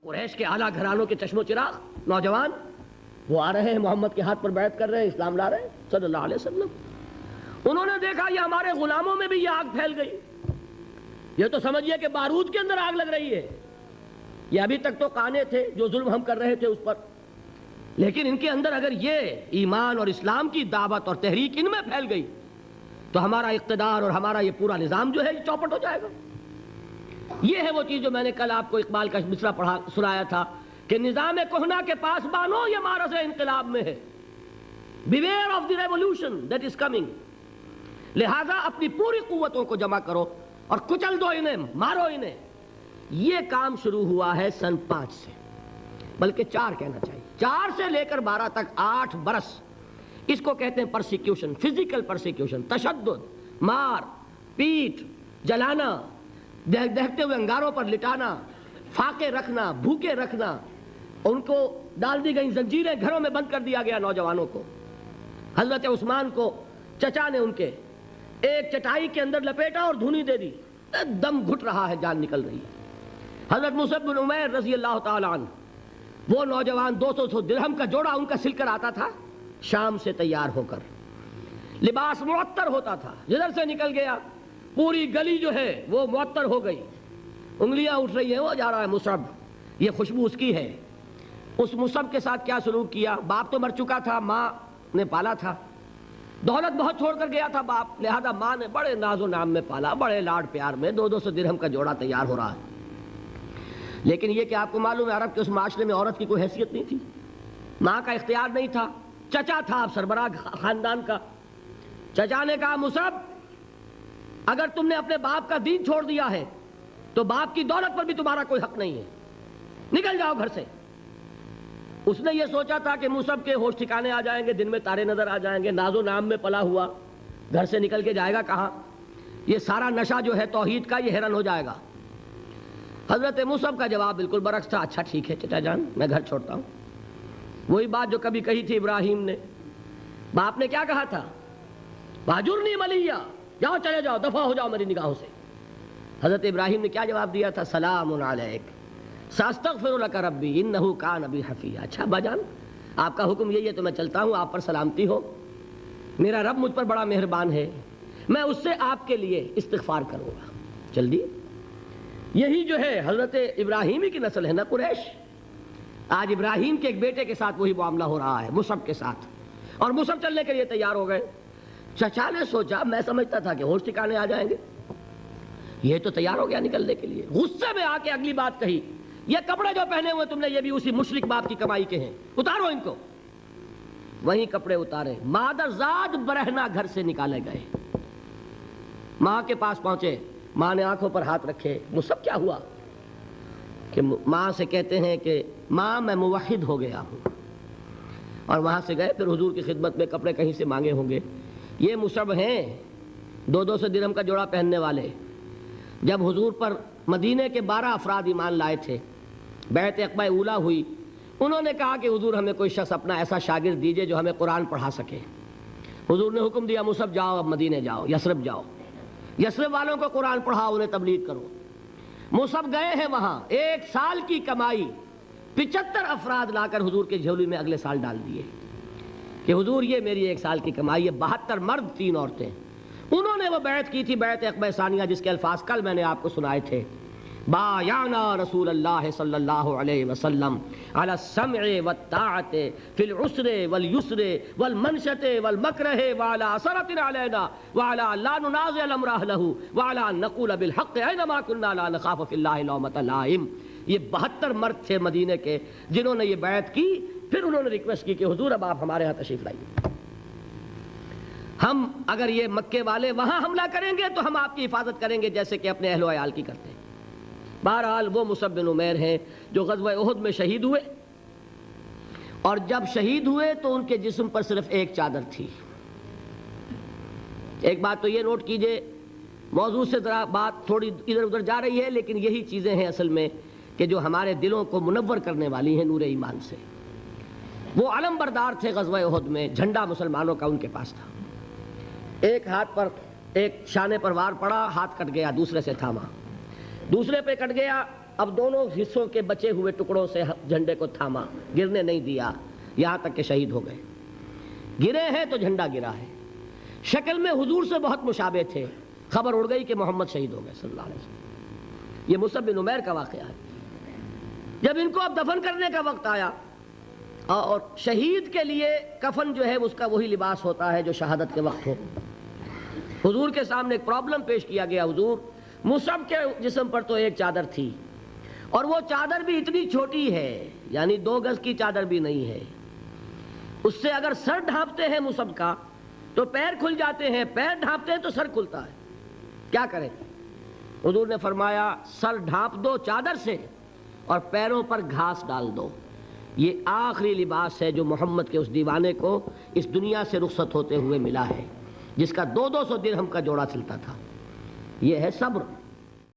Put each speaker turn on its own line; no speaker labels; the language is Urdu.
قریش کے اعلیٰ گھرانوں کے چشم و چراغ نوجوان وہ آ رہے ہیں، محمد کے ہاتھ پر بیعت کر رہے ہیں، اسلام لا رہے ہیں صلی اللہ علیہ وسلم۔ انہوں نے دیکھا یہ ہمارے غلاموں میں بھی یہ آگ پھیل گئی، یہ تو سمجھیے کہ بارود کے اندر آگ لگ رہی ہے۔ یہ ابھی تک تو قانے تھے، جو ظلم ہم کر رہے تھے اس پر، لیکن ان کے اندر اگر یہ ایمان اور اسلام کی دعوت اور تحریک ان میں پھیل گئی تو ہمارا اقتدار اور ہمارا یہ پورا نظام جو ہے یہ چوپٹ ہو جائے گا۔ یہ ہے وہ چیز جو میں نے کل آپ کو اقبال کا مصرع پڑھا سنایا تھا کہ نظام کہنا کے پاس بانو یہ مارز انقلاب میں ہے، beware of the revolution that is coming. لہذا اپنی پوری قوتوں کو جمع کرو اور کچل دو انہیں، مارو انہیں۔ یہ کام شروع ہوا ہے سن 5 سے، بلکہ 4 کہنا چاہیے، 4 سے لے کر 12 تک 8 برس اس کو کہتے ہیں پرسیکیوشن، فزیکل پرسیکیوشن، تشدد، مار پیٹ، جلانا، دہتے ہوئے انگاروں پر لٹانا، فاقے رکھنا، بھوکے رکھنا، ان کو ڈال دی گئی زنجیریں، گھروں میں بند کر دیا گیا نوجوانوں کو۔ حضرت عثمان کو چچا نے ان کے ایک چٹائی کے اندر لپیٹا اور دھونی دے دی، دم گھٹ رہا ہے، جان نکل رہی ہے۔ حضرت مصعب بن عمیر رضی اللہ تعالی عنہ، وہ نوجوان 200 درہم کا جوڑا ان کا سل کر آتا تھا شام سے تیار ہو کر، لباس معطر ہوتا تھا، جدھر سے نکل گیا پوری گلی جو ہے وہ معطر ہو گئی، انگلیاں اٹھ رہی ہیں، وہ جا رہا ہے مصعب، یہ خوشبو اس کی ہے۔ اس مصعب کے ساتھ کیا سلوک کیا؟ باپ تو مر چکا تھا، ماں نے پالا تھا، دولت بہت چھوڑ کر گیا تھا باپ، لہذا ماں نے بڑے ناز و نام میں پالا، بڑے لاڈ پیار میں، 200 درہم کا جوڑا تیار ہو رہا ہے۔ لیکن یہ کہ آپ کو معلوم ہے عرب کے اس معاشرے میں عورت کی کوئی حیثیت نہیں تھی، ماں کا اختیار نہیں تھا، چچا تھا اب سربراہ خاندان کا۔ چچا نے کہا مصعب اگر تم نے اپنے باپ کا دین چھوڑ دیا ہے تو باپ کی دولت پر بھی تمہارا کوئی حق نہیں ہے، نکل جاؤ گھر سے۔ اس نے یہ سوچا تھا کہ مصعب کے ہوش ٹھکانے آ جائیں گے، دن میں تارے نظر آ جائیں گے، ناز و نام میں پلا ہوا، گھر سے نکل کے جائے گا کہاں؟ یہ سارا نشہ جو ہے توحید کا یہ حیران ہو جائے گا۔ حضرت مصعب کا جواب بالکل برعکس تھا، اچھا ٹھیک ہے چچا جان میں گھر چھوڑتا ہوں۔ وہی بات جو کبھی کہی تھی ابراہیم نے، باپ نے کیا کہا تھا؟ واجرنی ملیہ، جاؤ چلے جاؤ، دفع ہو جاؤ میری نگاہوں سے۔ حضرت ابراہیم نے کیا جواب دیا تھا؟ سلام علیک ساستغفر لک ربی انہ کان بی حفیہ۔ اچھا ابا جان آپ کا حکم یہی ہے تو میں چلتا ہوں، آپ پر سلامتی ہو، میرا رب مجھ پر بڑا مہربان ہے، میں اس سے آپ کے لیے استغفار کروں گا۔ چل دیے۔ یہی جو ہے حضرت ابراہیمی کی نسل ہے نا قریش۔ آج ابراہیم کے ایک بیٹے کے ساتھ وہی معاملہ ہو رہا ہے مصعب کے ساتھ، اور مصعب چلنے کے لیے تیار ہو گئے۔ چچا نے سوچا، میں سمجھتا تھا کہ ہوش ٹھکانے آ جائیں گے، یہ تو تیار ہو گیا نکلنے کے لیے، غصے میں آ کے اگلی بات کہی، یہ کپڑے جو پہنے ہوئے تم نے یہ بھی اسی مشرک باپ کی کمائی کے ہیں، اتارو ان کو۔ وہیں کپڑے اتارے، مادر زاد برہنہ گھر سے نکالے گئے، ماں کے پاس پہنچے، ماں نے آنکھوں پر ہاتھ رکھے، مصعب کیا ہوا؟ کہ ماں سے کہتے ہیں کہ ماں میں موحد ہو گیا ہوں، اور وہاں سے گئے پھر حضور کی خدمت میں، کپڑے کہیں سے مانگے ہوں گے۔ یہ مصعب ہیں 200 درہم کا جوڑا پہننے والے۔ جب حضور پر مدینے کے 12 افراد ایمان لائے تھے، بیعت عقبہ اولیٰ ہوئی، انہوں نے کہا کہ حضور ہمیں کوئی شخص اپنا ایسا شاگرد دیجئے جو ہمیں قرآن پڑھا سکے۔ حضور نے حکم دیا مصعب جاؤ، اب مدینے جاؤ، یثرب جاؤ، یثرب والوں کو قرآن پڑھاؤ، انہیں تبلیغ کرو۔ مصعب گئے ہیں وہاں، 1 سال کی کمائی 75 افراد لا کر حضور کے جھولی میں اگلے سال ڈال دیے کہ حضور یہ میری 1 سال کی کمائی ہے، 72 مرد 3 عورتیں۔ انہوں نے وہ بیعت کی تھی، بیعت عقبہ ثانیہ، جس کے الفاظ کل میں نے آپ کو سنائے تھے، بایعنا رسول اللہ صلی اللہ علیہ وسلم علی السمع والطاعۃ فی العسر والیسر والمنشۃ والمکرہ وعلی اثرۃ علینا وعلی لا ننازع الامر اہلہ وعلی ان نقول بالحق اینما کنا لا نخاف فی اللہ لومۃ لائم۔ یہ 72 مرد تھے مدینے کے جنہوں نے یہ بیعت کی۔ پھر انہوں نے ریکویسٹ کی کہ حضور اب آپ ہمارے ہاں تشریف لائیے، ہم اگر یہ مکے والے وہاں حملہ کریں گے تو ہم آپ کی حفاظت کریں گے جیسے کہ اپنے اہل و عیال کی کرتے ہیں۔ بہرحال وہ مصعب بن عمیر ہیں جو غزوہ احد میں شہید ہوئے، اور جب شہید ہوئے تو ان کے جسم پر صرف ایک چادر تھی۔ ایک بات تو یہ نوٹ کیجئے، موضوع سے ذرا بات تھوڑی ادھر ادھر جا رہی ہے، لیکن یہی چیزیں ہیں اصل میں کہ جو ہمارے دلوں کو منور کرنے والی ہیں نور ایمان سے۔ وہ علم بردار تھے غزوہ احد میں، جھنڈا مسلمانوں کا ان کے پاس تھا۔ ایک ہاتھ پر، ایک شانے پر وار پڑا، ہاتھ کٹ گیا، دوسرے سے تھاما، دوسرے پہ کٹ گیا، اب دونوں حصوں کے بچے ہوئے ٹکڑوں سے جھنڈے کو تھاما، گرنے نہیں دیا، یہاں تک کہ شہید ہو گئے۔ گرے ہیں تو جھنڈا گرا ہے۔ شکل میں حضور سے بہت مشابہ تھے، خبر اڑ گئی کہ محمد شہید ہو گئے صلی اللہ علیہ وسلم۔ یہ مصعب بن عمیر کا واقعہ ہے۔ جب ان کو اب دفن کرنے کا وقت آیا، اور شہید کے لیے کفن جو ہے اس کا وہی لباس ہوتا ہے جو شہادت کے وقت ہو، حضور کے سامنے ایک پرابلم پیش کیا گیا۔ حضور، مصعب کے جسم پر تو ایک چادر تھی، اور وہ چادر بھی اتنی چھوٹی ہے، یعنی 2 گز کی چادر بھی نہیں ہے، اس سے اگر سر ڈھانپتے ہیں مصعب کا تو پیر کھل جاتے ہیں، پیر ڈھانپتے ہیں تو سر کھلتا ہے، کیا کریں؟ حضور نے فرمایا سر ڈھانپ دو چادر سے اور پیروں پر گھاس ڈال دو۔ یہ آخری لباس ہے جو محمد کے اس دیوانے کو اس دنیا سے رخصت ہوتے ہوئے ملا ہے، جس کا 200 درہم کا جوڑا چلتا تھا۔ یہ ہے صبر۔